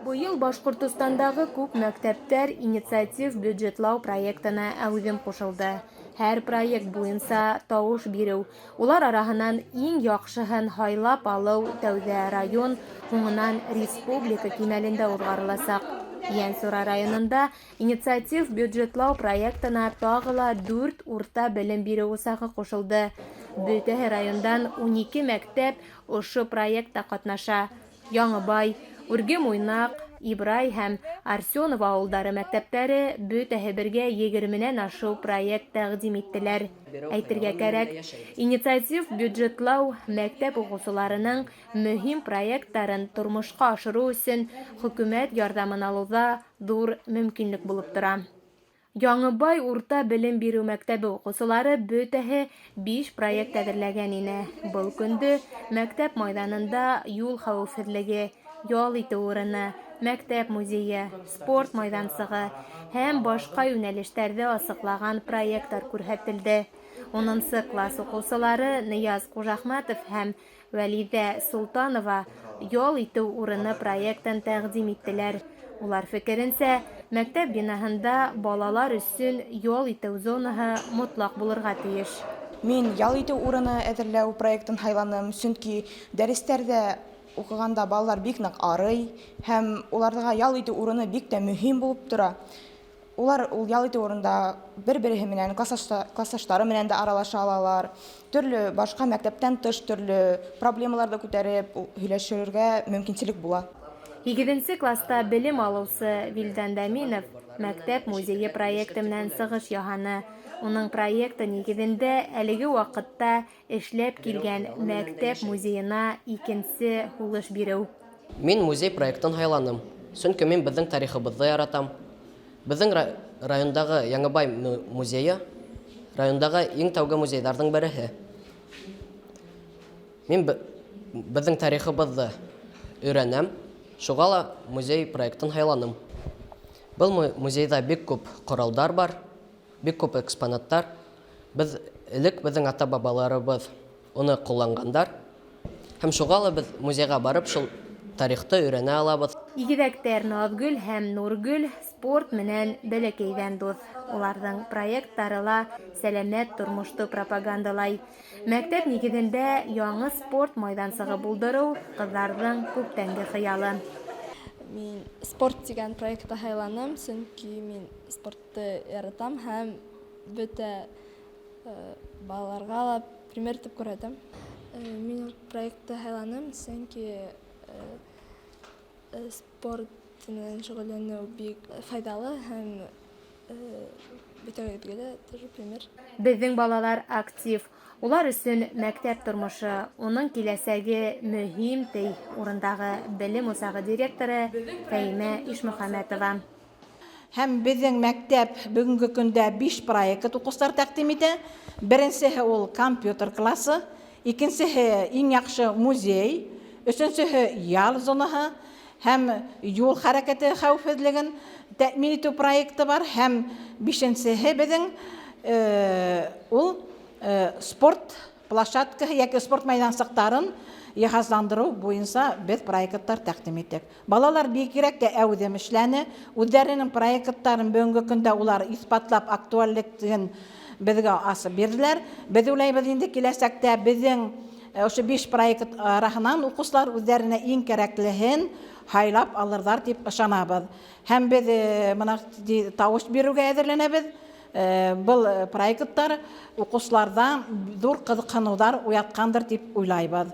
Быйыл Башкортостандагы күп мәктәптәр инициатив бюджетлау проектына әүҙем ҡушылды. Һәр проект буйынса тауыш биреү, улар араһынан иң яҡшыһын һайлап алыу тәүҙә район, һуңынан республика кимәлендә уҙғарыласаҡ. Йәнсура районында инициатив бюджетлау проектына тағы ла 4 урта белем биреү усағы ҡушылды. Бөтәһе райондан 12 мәктәп ошо проектта ҡатнаша. Яңыбай, Үрге-Муйнаҡ, Ибрай һәм Арсенова ауылдары мәктәптәре бөтәһе бергә 20-нән ашыу проект тәҡдим иттеләр. Әйтергә кәрәк, инициатив бюджетлау мәктәп уҡыусыларының мөһим проекттарын тормошҡа ашырыу өсөн хөкүмәт ярҙамын алыуҙа ҙур мөмкинлек булып тора. Яңыбай урта белем биреү мәктәбе уҡыусылары бөтәһе 5 проект әҙерләгән ине. Был көндө мәктәп майҙанында юл хәүефһеҙлеге, ял итеү урыны, мәктәп музейы, спорт майҙансығы һәм башҡа йүнәлештәрҙе асыҡлаған проекттар күрһәтелде. 10-нсы класс уҡыусылары Нияз Ҡужахматов һәм Вәлиҙә Солтанова ял итеү урыны проектын тәҡдим иттеләр. Улар фекеренсә, мәктәп бинаһында балалар өсөн ял итеү зонаһы мотлаҡ булырға тейеш. Мин ял итеү урыны әҙерләү проектын һайланым, сөнки дәрестәрҙә уҡығанда балалар бик ныҡ арый, һәм уларға ял итеү урыны бик тә мөһим булып тора. Улар ул ял итеү урында бер-береһе менән, класташтары менән дә аралаша алалар. Төрлө башҡа мәктәптән тыш төрлө проблемаларҙы күтәреп һөйләшергә мөмкинселек була. 8-нсе класста белем алыусы Вилдан Дәминов мәктәп музейы проекты менән сығыш яһаны. Уның проекты нигеҙендә әлеге ваҡытта эшләп килгән мәктәп музейына икенсе һулыш биреү. Мин музей проектын һайланым, сөнки мин беҙҙең тарихыбыҙҙы яратам. Беҙҙең райондағы Яңыбай музейы райондағы иң тәүге музейҙарҙың береһе. Мин беҙҙең тарихыбыҙҙы өйрәнәм, шуға ла музей проектын һайланым. Был музейҙа бик күп ҡоралдар бар, бик күп экспонаттар. Беҙ элек беҙҙең ата-бабаларыбыҙ уны ҡулланғандар. Һәм шуға ла беҙ музейға барып шул тарихты өйрәнә алабыҙ. Игеҙәктәр Наҙгөл һәм Нургөл спорт менән бәләкәйҙән дуҫ. Уларҙың проекттары ла сәләмәт тормошто пропагандалай. Мәктәп нигеҙендә яңы спорт майҙансығы булдырыу ҡыҙҙарҙың күптәнге хыялы. Мин спорт тигән проектта һайланым, сөнки мин спортты яратам һәм бөтә балаларға ла пример итеп күрһәтәм. Мин проектта һайланым, сөнки спорт менән шөғөлләнеү бик файдалы һәм бөтәгеҙгә лә тоже пример. Беҙҙең балалар актив. Улар өсөн мәктәп тормошы, уның киләсәге мөһим тей урындағы белем усағы директоры Фәймә Ишмөхәмәтова. Һәм беҙҙең мәктәп бөгөнгө көндә 5 проект уҡыусылар тәҡдим итә. Беренсеһе ул компьютер классы, икенсеһе иң яҡшы музей, өсөнсөһө ял зонаһы һәм юл хәрәкәте хәүефһеҙлеген тәьмин итеү проекты бар, һәм 5-нсеһе беҙҙең ул спорт площадкаһы йәки спорт майҙансыҡтарын йыһазландырыу буйынса беҙ проекттар тәҡдим иттек. Балалар бигерәк тә әүҙем эшләне. Үҙҙәренең проекттарын бөгөнгө көндә улар иҫбатлап актуальлектен беҙгә асып бирҙеләр. Беҙ уйлайбыҙ инде киләсәктә беҙҙең ошо 5 проект араһынан уҡыусылар үҙҙәренә иң кәрәклеһен һайлап алырҙар тип ышанабыҙ. Һәм беҙ тауыш биреүгә әҙерләнәбеҙ. Был проекттар уҡыусыларҙа ҙур ҡыҙыҡһыныуҙар уятҡандыр тип уйлайбыҙ.